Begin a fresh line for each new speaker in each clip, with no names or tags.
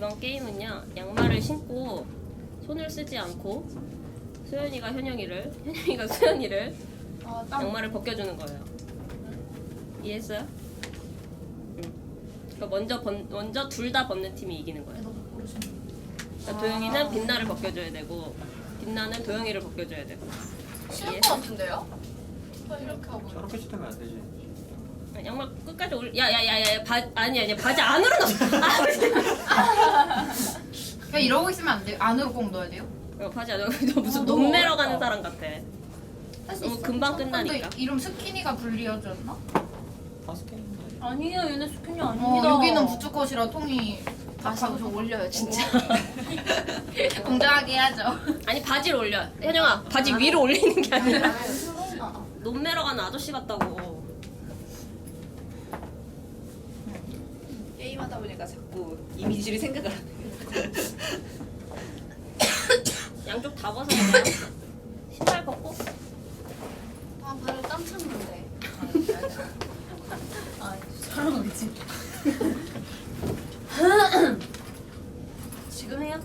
이번 게임은요, 양말을 신고 손을 쓰지 않고 소연이가 현영이를, 현영이가 소연이를 양말을 벗겨주는 거예요. 이해했어요? 응. 그러니까 먼저 둘 다 벗는 팀이 이기는 거예요. 그러니까 도영이는 빛나를 벗겨줘야 되고 빛나는 도영이를 벗겨줘야 되고.
쉬울 것 같은데요? 이렇게 하고
저렇게 시키면 안 되지.
양말 끝까지 야야야야 아니 바지 안으로 넣어.
그냥 이러고 있으면 안 돼요? 안으로 꼭 넣어야 돼요?
바지 안으로 너 무슨 논매러 가는 사람 같아. 너무 금방 끝나니까.
근데 이름 스키니가 불리어졌나?
바스켓인데.
아니에요, 얘네 스킨이 아닙니다.
여기는 부츠컷이라 통이
다시 좀 올려요, 진짜.
공정하게 해야죠.
아니 바지를 올려. 현영아 바지 위로 올리는 게 아니라 논매러 가는 아저씨 같다고.
게임하다 보니까 자꾸 이미지를 생각을 하네.
양쪽 다 벗어야 돼요. 신발 벗고.
아, 발을 땀 찼는데.
사람 왜지?
지금 해요?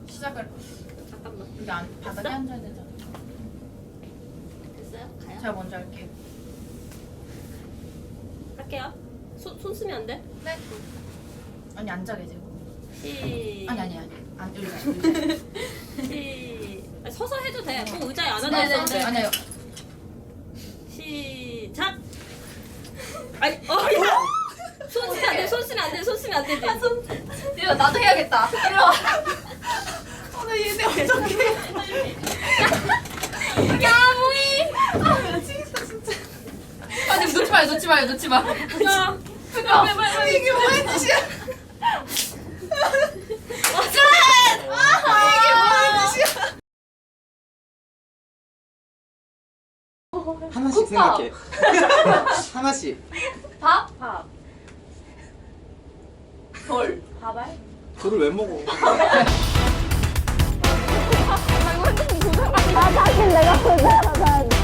시작을.
잠깐만.
여기 바닥에 앉아야 되잖아.
됐어요? 가요?
제가 먼저 할게요.
할게요. 손 쓰면 안 돼?
네. 아니 앉아 계세요. 아니. 안 의자.
아니, 서서 해도 돼. 꼭 의자에 안 앉아
네네네.
있어도 돼.
아니요.
시작. 아니 야. 손 쓰면 안 돼. 손 쓰면 안 돼. 손 쓰면 안 되지.
이거 나도 해야겠다. 이리 와.
오늘 얘네 어떡해.
야 뭐이.
아, 미치겠다, 진짜.
아니 놓지 마.
야.
빨리. 이게 뭐야, 짓이야.
하나씩 생각해. 하나씩.
밥?
그걸 왜 먹어?
아, 사실 내가 그 사람